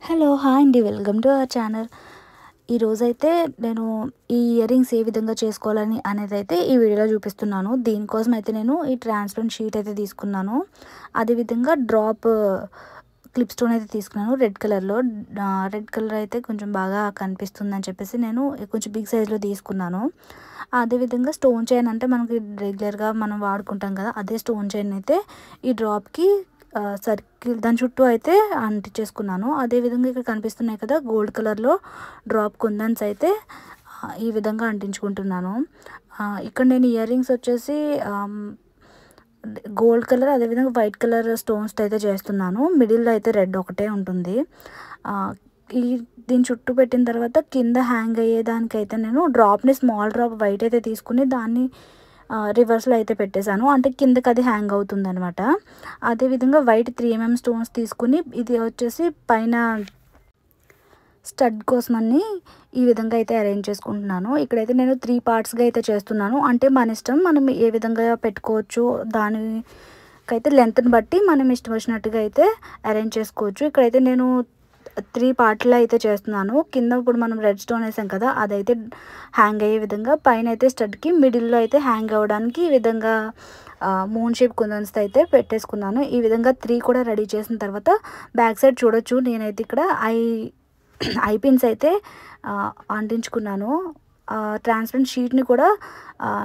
Hello hi అండి, welcome to our channel. ఈరోజైతే నేను ఈ ఇయర్ రింగ్స్ ఏ విధంగా చేసుకోవాలని అనేది అయితే ఈ వీడియోలో చూపిస్తున్నాను. దీనికోసం అయితే నేను ఈ ట్రాన్స్పరెంట్ షీట్ అయితే తీసుకున్నాను. అదేవిధంగా డ్రాప్ క్లిప్ స్టోన్ అయితే తీసుకున్నాను రెడ్ కలర్లో. రెడ్ కలర్ అయితే కొంచెం బాగా కనిపిస్తుందని చెప్పేసి నేను కొంచెం బిగ్ సైజ్లో తీసుకున్నాను. అదేవిధంగా స్టోన్ చైన్ అంటే మనకి రెగ్యులర్గా మనం వాడుకుంటాం కదా, అదే స్టోన్ చైన్ అయితే ఈ డ్రాప్కి సర్కిల్ దాని చుట్టూ అయితే అంటించేసుకున్నాను. అదేవిధంగా ఇక్కడ కనిపిస్తున్నాయి కదా గోల్డ్ కలర్లో డ్రాప్ కుందన్స్ అయితే ఈ విధంగా అంటించుకుంటున్నాను. ఇక్కడ నేను ఇయర్ రింగ్స్ వచ్చేసి గోల్డ్ కలర్ అదేవిధంగా వైట్ కలర్ స్టోన్స్తో అయితే చేస్తున్నాను. మిడిల్లో అయితే రెడ్ ఒకటే ఉంటుంది. దీని చుట్టూ పెట్టిన తర్వాత కింద హ్యాంగ్ అయ్యేదానికైతే నేను డ్రాప్ని స్మాల్ డ్రాప్ వైట్ అయితే తీసుకుని దాన్ని రివర్స్లో అయితే పెట్టేశాను, అంటే కిందకి అది హ్యాంగ్ అవుతుంది అనమాట. అదేవిధంగా వైట్ 3mm స్టోన్స్ తీసుకుని ఇది వచ్చేసి పైన స్టడ్ కోసమని ఈ విధంగా అయితే అరేంజ్ చేసుకుంటున్నాను. ఇక్కడైతే నేను 3 పార్ట్స్గా అయితే చేస్తున్నాను. అంటే మన ఇష్టం, మనం ఏ విధంగా పెట్టుకోవచ్చు, దానికైతే లెంత్ని బట్టి మనం ఇష్టం వచ్చినట్టుగా అయితే అరేంజ్ చేసుకోవచ్చు. ఇక్కడైతే నేను 3 పార్ట్లో అయితే చేస్తున్నాను. కింద ఇప్పుడు మనం రెడ్ స్టోన్ వేసాం కదా, అదైతే హ్యాంగ్ అయ్యే విధంగా, పైన అయితే స్టడ్కి మిడిల్లో అయితే హ్యాంగ్ అవ్వడానికి ఈ విధంగా మూన్ షేప్ కుందన్స్తో అయితే పెట్టేసుకున్నాను. ఈ విధంగా 3 కూడా రెడీ చేసిన తర్వాత బ్యాక్ సైడ్ చూడొచ్చు, నేనైతే ఇక్కడ ఐ పిన్స్ అయితే అంటించుకున్నాను. ట్రాన్స్పరెంట్ షీట్ని కూడా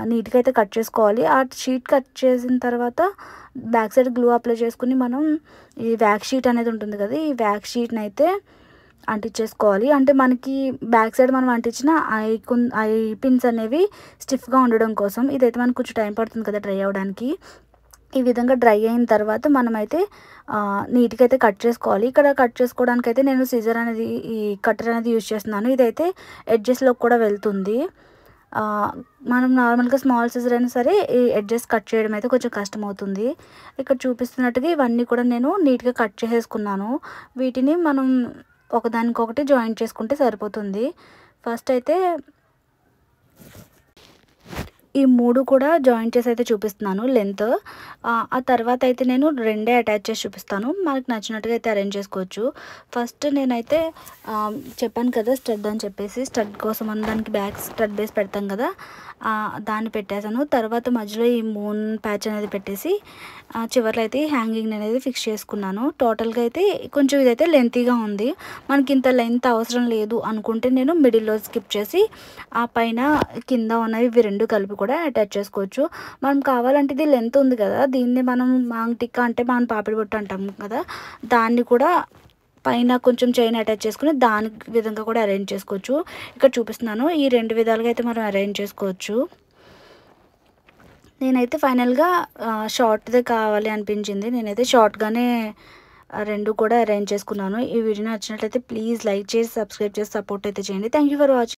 నీట్గా అయితే కట్ చేసుకోవాలి. ఆ షీట్ కట్ చేసిన తర్వాత బ్యాక్ సైడ్ గ్లూ అప్లై చేసుకుని మనం ఈ వ్యాక్స్ షీట్ అనేది ఉంటుంది కదా, ఈ వ్యాక్స్ షీట్ని అయితే అంటించేసుకోవాలి. అంటే మనకి బ్యాక్ సైడ్ మనం అంటించిన ఐ పిన్స్ అనేవి స్టిఫ్గా ఉండడం కోసం. ఇదైతే మనకు కొంచెం టైం పడుతుంది కదా డ్రై అవ్వడానికి. ఈ విధంగా డ్రై అయిన తర్వాత మనమైతే నీట్గా అయితే కట్ చేసుకోవాలి. ఇక్కడ కట్ చేసుకోవడానికి అయితే నేను సిజర్ అనేది ఈ కట్టర్ అనేది యూజ్ చేస్తున్నాను. ఇదైతే ఎడ్జెస్లో కూడా వెళ్తుంది. మనం నార్మల్గా స్మాల్ సిజర్ అయినా సరే ఈ ఎడ్జెస్ కట్ చేయడం అయితే కొంచెం కష్టం అవుతుంది. ఇక్కడ చూపిస్తున్నట్టుగా ఇవన్నీ కూడా నేను నీట్గా కట్ చేసేసుకున్నాను. వీటిని మనం ఒకదానికొకటి జాయింట్ చేసుకుంటే సరిపోతుంది. ఫస్ట్ అయితే ఈ 3 కూడా జాయింట్ చేసి అయితే చూపిస్తున్నాను లెంత్. ఆ తర్వాత అయితే నేను 2 అటాచ్ చేసి చూపిస్తాను. మనకు నచ్చినట్టుగా అయితే అరేంజ్ చేసుకోవచ్చు. ఫస్ట్ నేనైతే చెప్పాను కదా స్టడ్ అని చెప్పేసి, స్టడ్ కోసం మనం దానికి బ్యాక్ స్టడ్ బేస్ పెడతాం కదా, దాన్ని పెట్టేశాను. తర్వాత మధ్యలో ఈ మూన్ ప్యాచ్ అనేది పెట్టేసి చివర్లో అయితే హ్యాంగింగ్ అనేది ఫిక్స్ చేసుకున్నాను. టోటల్గా అయితే కొంచెం ఇదైతే లెంతీగా ఉంది. మనకి ఇంత లెంత్ అవసరం లేదు అనుకుంటే నేను మిడిల్లో స్కిప్ చేసి ఆ పైన కింద ఉన్నవి ఇవి 2 కలిపి కూడా అటాచ్ చేసుకోవచ్చు. మనం కావాలంటే ఇది లెంత్ ఉంది కదా, దీన్ని మనం మాంగ్ టిక్కా అంటే మనం పాపిడి బొట్టు అంటాం కదా, దాన్ని కూడా పైన కొంచెం చైన్ అటాచ్ చేసుకుని దాని విధంగా కూడా అరేంజ్ చేసుకోవచ్చు. ఇక్కడ చూపిస్తున్నాను, ఈ 2 విధాలుగా అయితే మనం అరేంజ్ చేసుకోవచ్చు. నేనైతే ఫైనల్గా షార్ట్దే కావాలి అనిపించింది, నేనైతే షార్ట్గానే 2 కూడా అరేంజ్ చేసుకున్నాను. ఈ వీడియో నచ్చినట్లయితే ప్లీజ్ లైక్ చేసి సబ్స్క్రైబ్ చేసి సపోర్ట్ అయితే చేయండి. Thank you for watching.